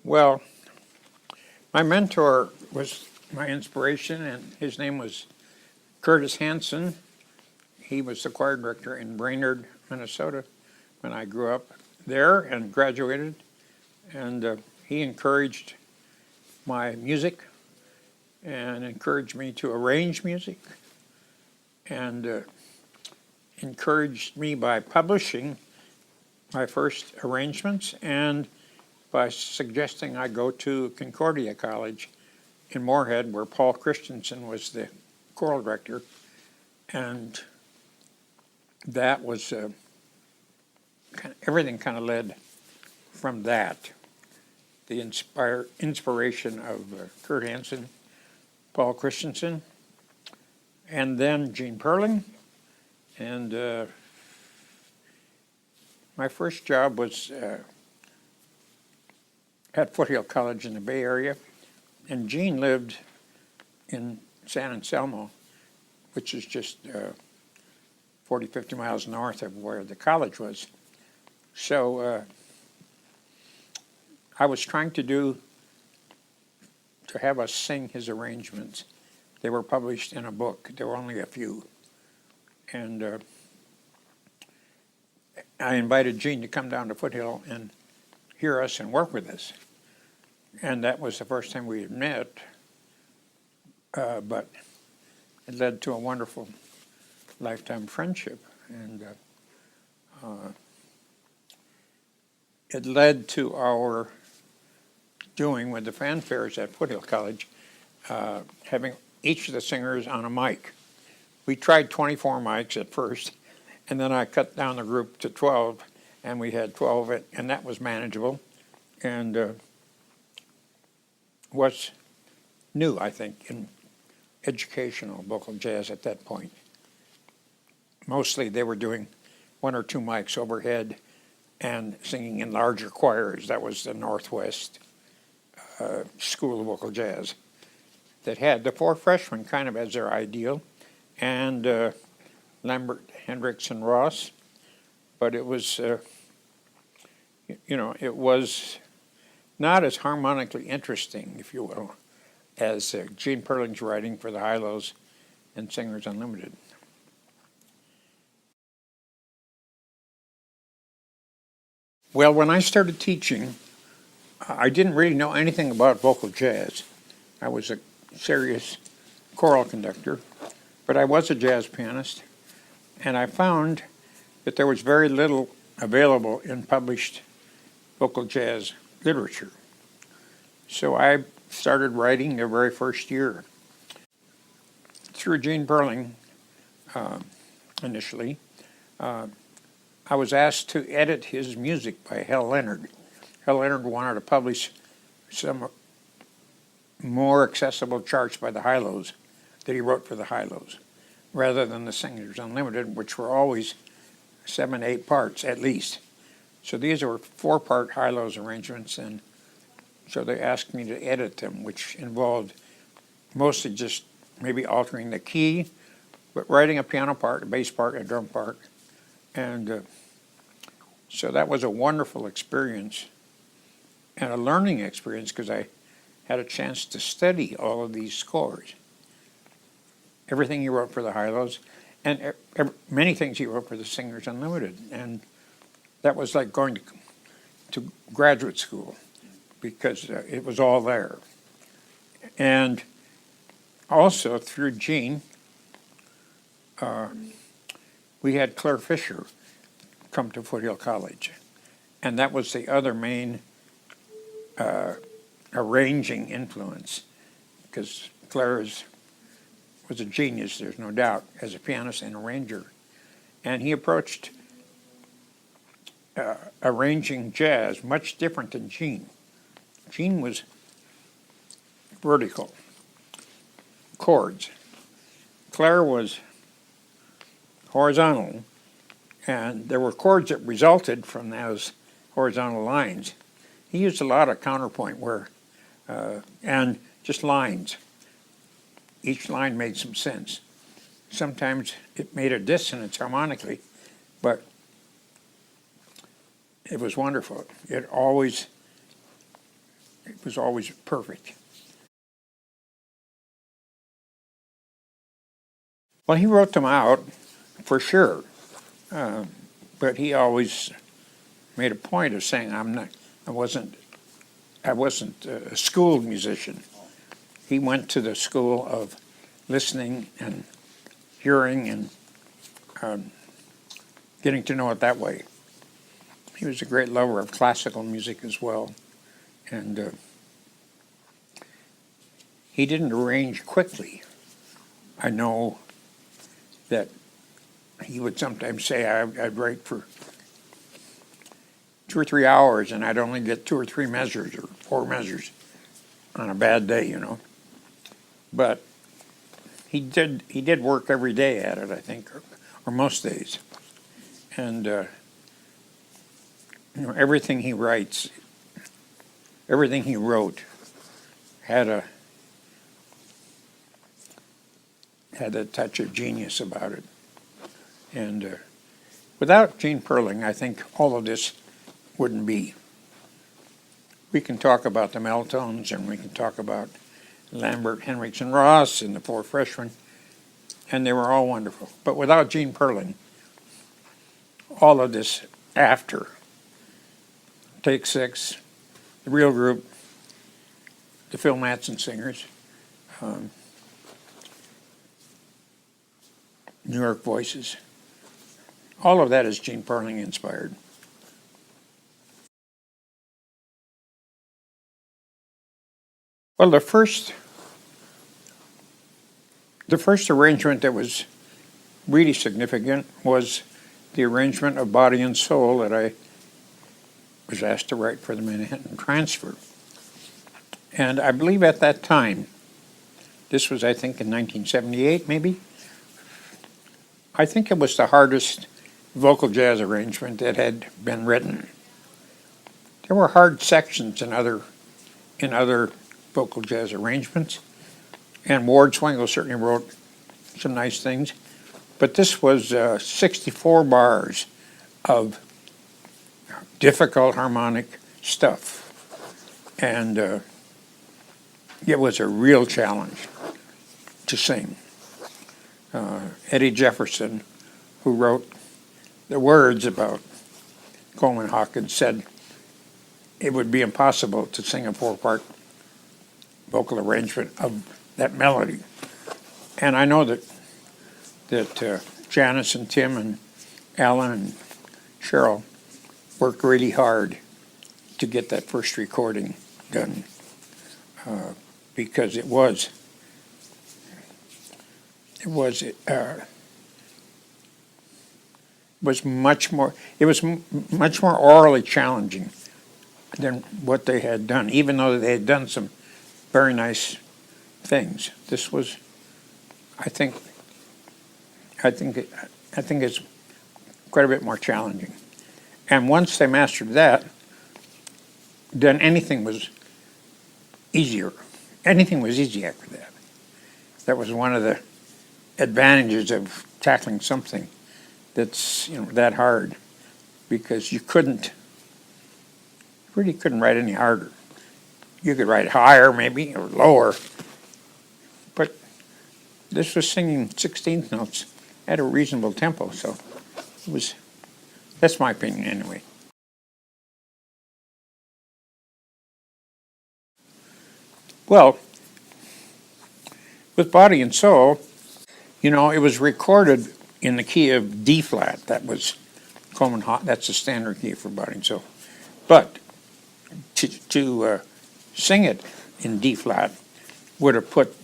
Well, my mentor was my inspiration, and his name was Curtis Hanson. He was the choir director in Brainerd, Minnesota, when I grew up there and graduated. And he encouraged my music and encouraged me to arrange music and encouraged me by publishing my first arrangements and by suggesting I go to Concordia College in Moorhead, where Paul Christensen was the choral director. And that was everything kind of led from that. The inspiration of Kurt Hansen, Paul Christensen, and then Gene Perling. And my first job was at Foothill College in the Bay Area, and Gene lived in San Anselmo, which is just 40, 50 miles north of where the college was. So I was trying to have us sing his arrangements. They were published in a book. There were only a few. And I invited Gene to come down to Foothill and hear us and work with us. And that was the first time we had met, but it led to a wonderful lifetime friendship. And it led to our doing with the fanfares at Foothill College, having each of the singers on a mic. We tried 24 mics at first, and then I cut down the group to 12, and we had 12, and that was manageable. And was new, I think, in educational vocal jazz at that point. Mostly they were doing 1 or 2 mics overhead and singing in larger choirs. That was the Northwest School of Vocal Jazz that had the 4 freshmen kind of as their ideal, and Lambert, Hendricks, and Ross. But it was, it was not as harmonically interesting, if you will, as Gene Perling's writing for the High-Lows and Singers Unlimited. Well, when I started teaching, I didn't really know anything about vocal jazz. I was a serious choral conductor, but I was a jazz pianist, and I found that there was very little available in published vocal jazz literature. So I started writing the very first year. Through Gene Perling, initially, I was asked to edit his music by Hal Leonard. Hal Leonard wanted to publish some more accessible charts by the High-Lows that he wrote for the High-Lows, rather than the Singers Unlimited, which were always 7, 8 parts at least. So these were 4-part High-Lows arrangements, and so they asked me to edit them, which involved mostly just maybe altering the key, but writing a piano part, a bass part, a drum part. And so that was a wonderful experience and a learning experience, because I had a chance to study all of these scores. Everything he wrote for the High-Lows, and many things he wrote for the Singers Unlimited. And that was like going to graduate school, because it was all there. And also through Gene, we had Claire Fisher come to Foothill College. And that was the other main arranging influence, because Claire was a genius, there's no doubt, as a pianist and arranger. And he approached arranging jazz much different than Gene. Gene was vertical, chords. Claire was horizontal, and there were chords that resulted from those horizontal lines. He used a lot of counterpoint and just lines. Each line made some sense. Sometimes it made a dissonance harmonically, but it was wonderful. It always It was always perfect. Well, he wrote them out for sure, but he always made a point of saying, I wasn't a school musician. He went to the school of listening and hearing and getting to know it that way. He was a great lover of classical music as well, and he didn't arrange quickly. I know that he would sometimes say I'd write for 2 or 3 hours and I'd only get 2 or 3 measures or 4 measures on a bad day, you know. But he did work every day at it, I think, or most days. And everything he writes, everything he wrote had a touch of genius about it. And without Gene Perling, I think all of this wouldn't be. We can talk about the Meltones, and we can talk about Lambert, Hendricks, and Ross and the 4 freshmen, and they were all wonderful. But without Gene Perling, all of this after Take 6, the real group, the Phil Mattson singers, New York Voices, all of that is Gene Perling inspired. Well, the first arrangement that was really significant was the arrangement of Body and Soul that I was asked to write for the Manhattan Transfer. And I believe at that time, this was I think in 1978 maybe, I think it was the hardest vocal jazz arrangement that had been written. There were hard sections in other vocal jazz arrangements, and Ward Swingle certainly wrote some nice things, but this was 64 bars of difficult harmonic stuff, and it was a real challenge to sing. Eddie Jefferson, who wrote the words about Coleman Hawkins, said it would be impossible to sing a 4-part vocal arrangement of that melody. And I know that Janice and Tim and Alan and Cheryl worked really hard to get that first recording done, because it was much more orally challenging than what they had done, even though they had done some very nice things. This was, I think it's quite a bit more challenging. And once they mastered that, then anything was easier. Anything was easy after that. That was one of the advantages of tackling something that's that hard, because you really couldn't write any harder. You could write higher maybe or lower, but this was singing 16th notes at a reasonable tempo, so that's my opinion anyway. Well, with Body and Soul, it was recorded in the key of D flat. That was Coleman Hawkins. That's the standard key for Body and Soul. But to sing it in D flat would have put,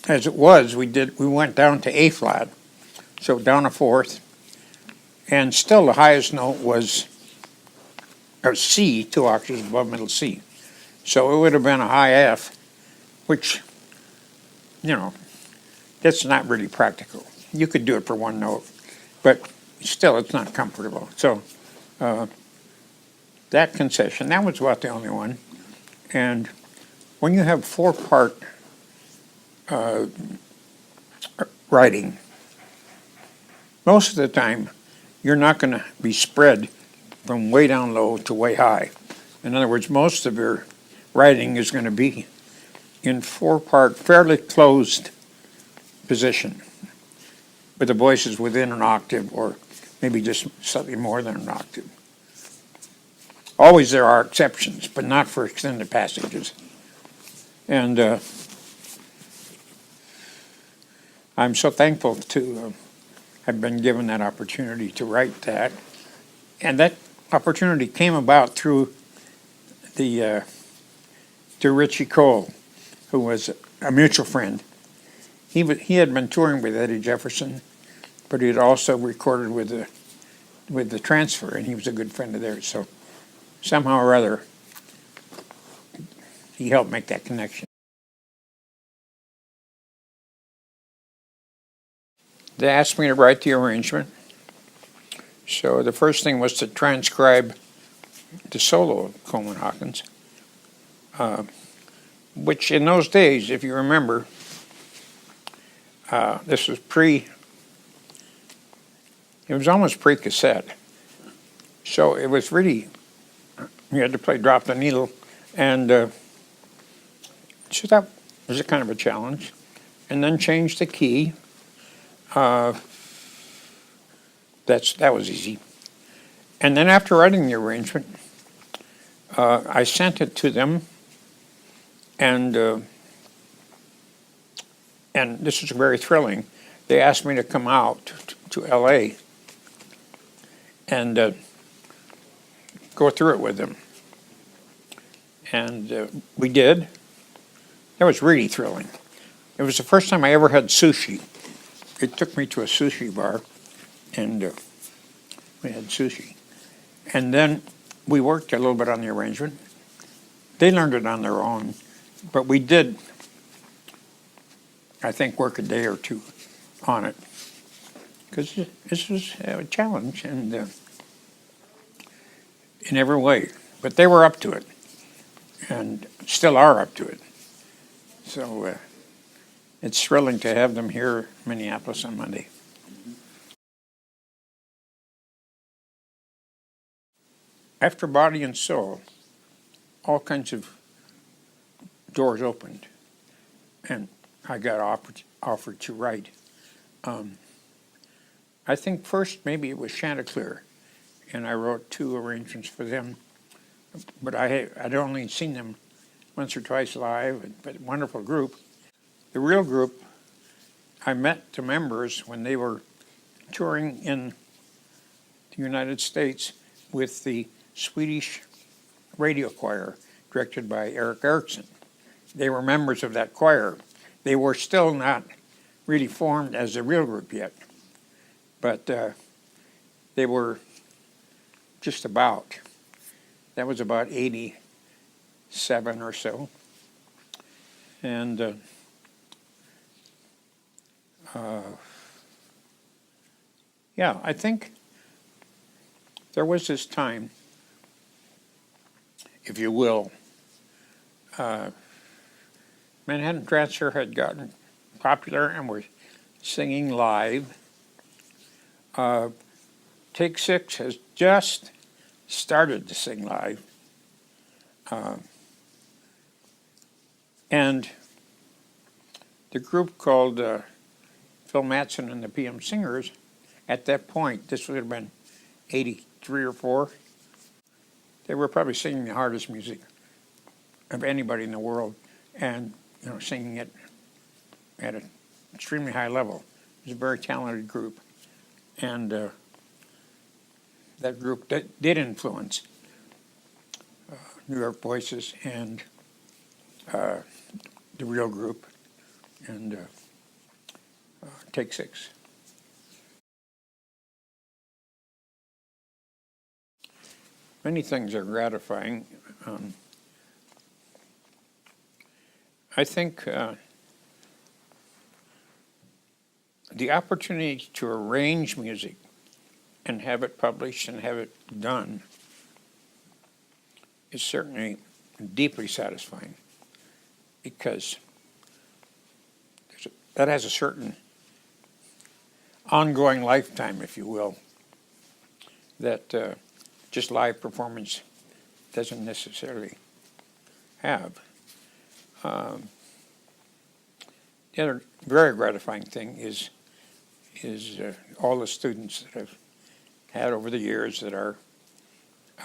as it was, we went down to A flat, so down a fourth, and still the highest note was a C, 2 octaves above middle C. So it would have been a high F, which, that's not really practical. You could do it for one note, but still it's not comfortable. So that concession, that was about the only one. And when you have 4-part writing, most of the time you're not going to be spread from way down low to way high. In other words, most of your writing is going to be in 4-part, fairly closed position, with the voices within an octave, or maybe just slightly more than an octave. Always there are exceptions, but not for extended passages. And I'm so thankful to have been given that opportunity to write that. And that opportunity came about through to Richie Cole, who was a mutual friend. He had been touring with Eddie Jefferson, but he had also recorded with the Transfer, and he was a good friend of theirs. So somehow or other, he helped make that connection. They asked me to write the arrangement. So the first thing was to transcribe the solo of Coleman Hawkins, which in those days, if you remember, this was it was almost pre-cassette. So it was really, you had to play drop the needle, and so that was a kind of a challenge. And then change the key. That was easy. And then after writing the arrangement, I sent it to them, and this was very thrilling. They asked me to come out to L.A. and go through it with them. And we did. That was really thrilling. It was the first time I ever had sushi. It took me to a sushi bar, and we had sushi. And then we worked a little bit on the arrangement. They learned it on their own, but we did, I think, work a day or two on it, because this was a challenge, and in every way. But they were up to it, and still are up to it. So it's thrilling to have them here in Minneapolis on Monday. After Body and Soul, all kinds of doors opened, and I got offered to write. I think first maybe it was Chanticleer, and I wrote 2 arrangements for them. But I'd only seen them once or twice live, but wonderful group. The real group, I met the members when they were touring in the United States with the Swedish radio choir, directed by Eric Erickson. They were members of that choir. They were still not really formed as a real group yet, but they were just about. That was about 87 or so. And yeah, I think there was this time, if you will, Manhattan Transfer had gotten popular and were singing live. Take Six has just started to sing live. And the group called Phil Mattson and the PM Singers, at that point, this would have been 83 or 4, they were probably singing the hardest music of anybody in the world, and singing it at an extremely high level. It was a very talented group, and that group did influence New York Voices and the real group, and Take Six. Many things are gratifying. I think the opportunity to arrange music and have it published and have it done is certainly deeply satisfying, because that has a certain ongoing lifetime, if you will, that just live performance doesn't necessarily have. The other very gratifying thing is all the students that I've had over the years that are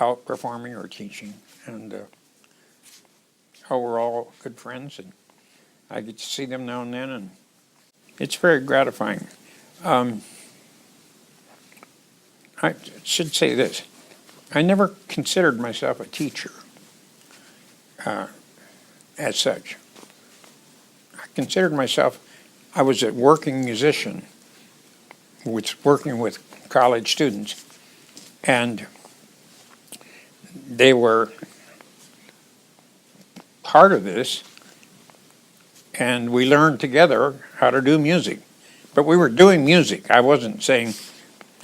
out performing or teaching, and we're all good friends, and I get to see them now and then, and it's very gratifying. I should say this. I never considered myself a teacher as such. I considered myself, I was a working musician, working with college students, and they were part of this, and we learned together how to do music. But we were doing music. I wasn't saying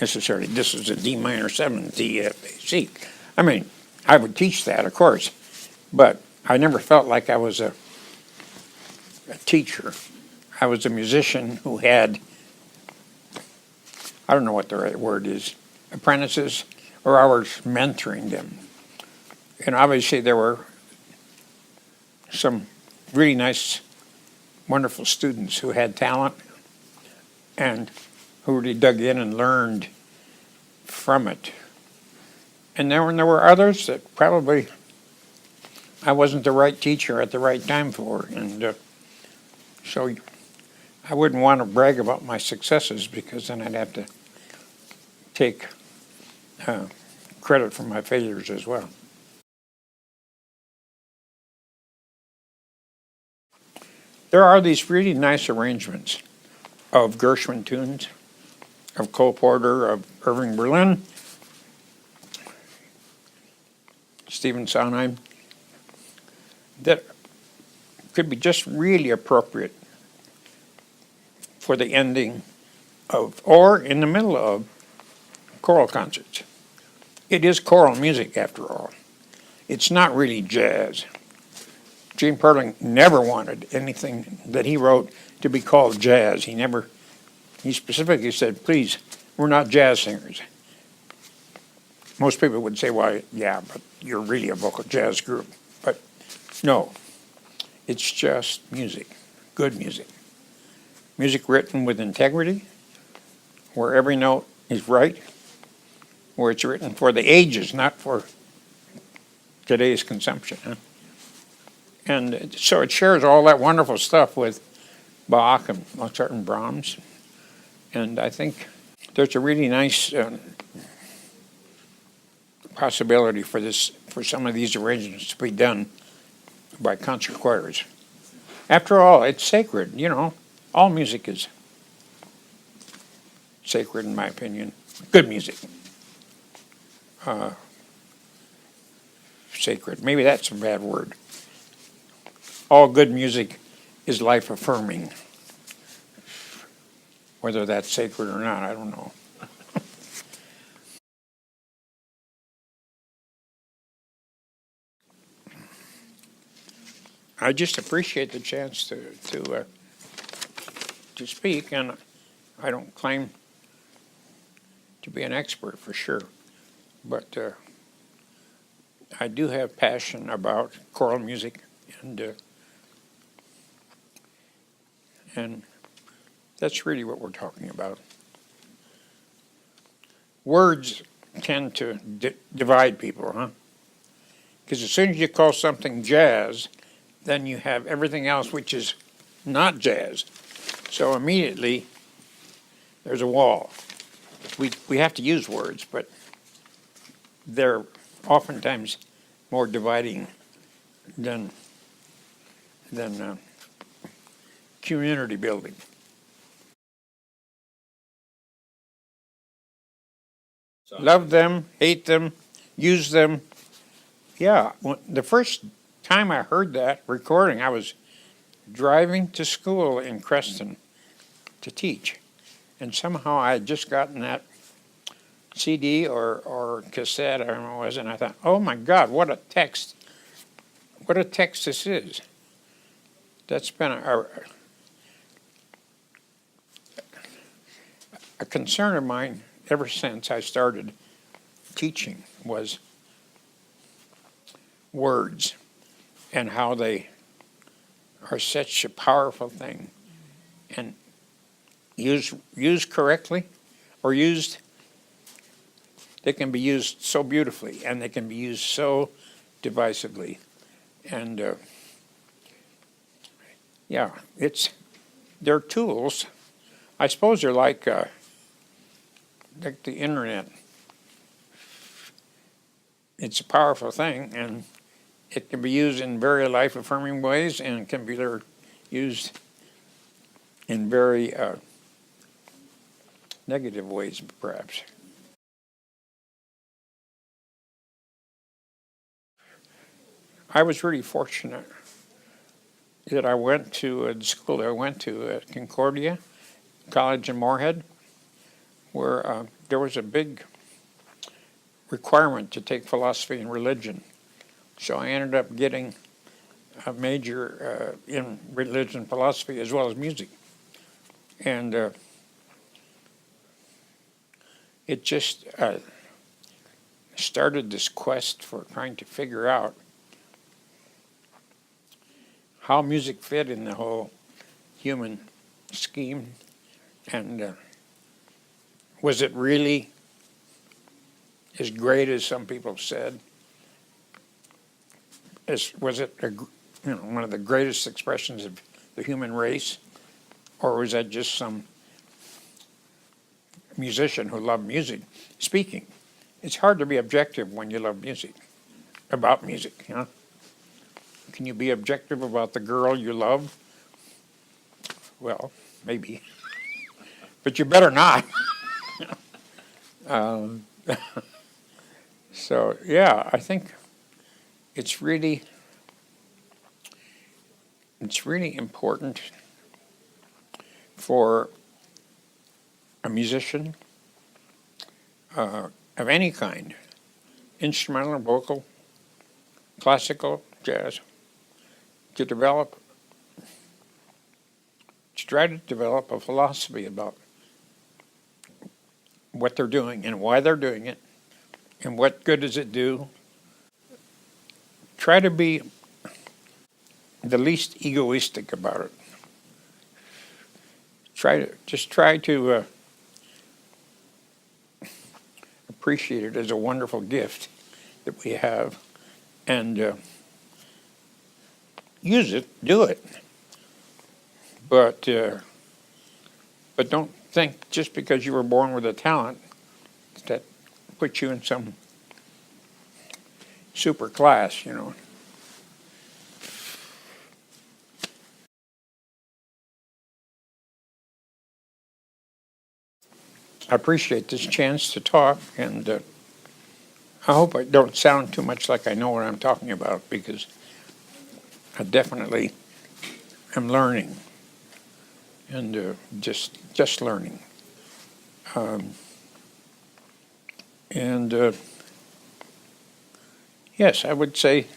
necessarily this is a D minor 7, D, F, A, C. I mean, I would teach that, of course, but I never felt like I was a teacher. I was a musician who had, I don't know what the right word is, apprentices, or I was mentoring them. And obviously there were some really nice, wonderful students who had talent and who really dug in and learned from it. And then there were others that probably I wasn't the right teacher at the right time for. And so I wouldn't want to brag about my successes, because then I'd have to take credit for my failures as well. There are these really nice arrangements of Gershwin tunes, of Cole Porter, of Irving Berlin, Stephen Sondheim, that could be just really appropriate for the ending of, or in the middle of, choral concerts. It is choral music, after all. It's not really jazz. Gene Perling never wanted anything that he wrote to be called jazz. He specifically said, please, we're not jazz singers. Most people would say, well, yeah, but you're really a vocal jazz group. But no, it's just music, good music. Music written with integrity, where every note is right, where it's written for the ages, not for today's consumption. Huh? And so it shares all that wonderful stuff with Bach and Mozart and Brahms. And I think there's a really nice possibility for some of these arrangements to be done by concert choirs. After all, it's sacred, you know. All music is sacred, in my opinion. Good music. Sacred. Maybe that's a bad word. All good music is life-affirming. Whether that's sacred or not, I don't know. I just appreciate the chance to speak, and I don't claim to be an expert for sure, but I do have passion about choral music, and that's really what we're talking about. Words tend to divide people, huh? Because as soon as you call something jazz, then you have everything else which is not jazz. So immediately there's a wall. We have to use words, but they're oftentimes more dividing than community building. Love them, hate them, use them. Yeah, the first time I heard that recording, I was driving to school in Creston to teach. And somehow I had just gotten that CD or cassette, I don't know what it was, and I thought, oh my God, what a text. What a text this is. That's been a concern of mine ever since I started teaching, was words. and how they are such a powerful thing, and used correctly or used, they can be used so beautifully, and they can be used so divisively. And yeah, they're tools. I suppose they're like the internet. It's a powerful thing, and it can be used in very life-affirming ways, and it can be used in very negative ways, perhaps. I was really fortunate that I went to the school I went to at Concordia College in Moorhead, where there was a big requirement to take philosophy and religion. So I ended up getting a major in religion and philosophy as well as music. And it just started this quest for trying to figure out how music fit in the whole human scheme, and was it really as great as some people said? Was it one of the greatest expressions of the human race, or was that just some musician who loved music speaking? It's hard to be objective when you love music, about music, you know? Can you be objective about the girl you love? Well, maybe. But you better not. So, yeah, I think it's really important for a musician of any kind, instrumental or vocal, classical, jazz, to try to develop a philosophy about what they're doing and why they're doing it and what good does it do. Try to be the least egoistic about it. Try to appreciate it as a wonderful gift that we have, and use it, do it. But don't think just because you were born with a talent that puts you in some super class, you know. I appreciate this chance to talk, and I hope I don't sound too much like I know what I'm talking about, because I definitely am learning, and just learning. And yes, I would say,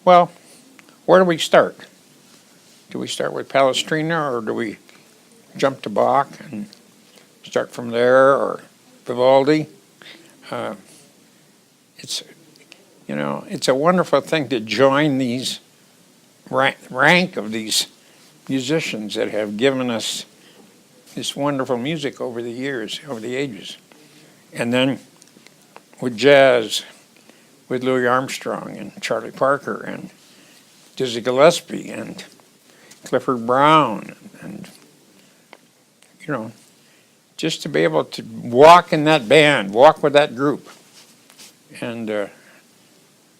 well, where do we start? Do we start with Palestrina, or do we jump to Bach and start from there, or Vivaldi? It's a wonderful thing to join these rank of these musicians that have given us this wonderful music over the years, over the ages. And then with jazz, with Louis Armstrong and Charlie Parker and Dizzy Gillespie and Clifford Brown, and just to be able to walk in that band, walk with that group, and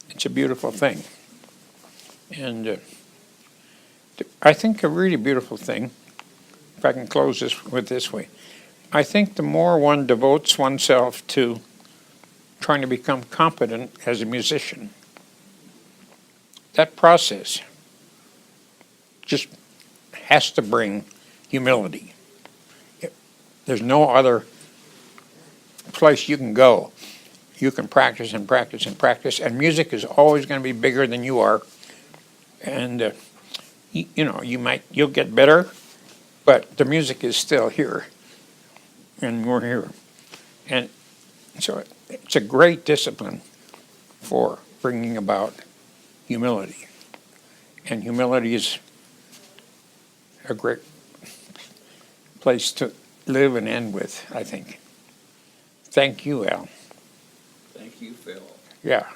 it's a beautiful thing. And I think a really beautiful thing, if I can close this way, I think the more one devotes oneself to trying to become competent as a musician, that process just has to bring humility. There's no other place you can go. You can practice and practice and practice, and music is always going to be bigger than you are. And you'll get better, but the music is still here, and we're here. And so it's a great discipline for bringing about humility. And humility is a great place to live and end with, I think. Thank you, Al. Thank you, Phil. Yeah.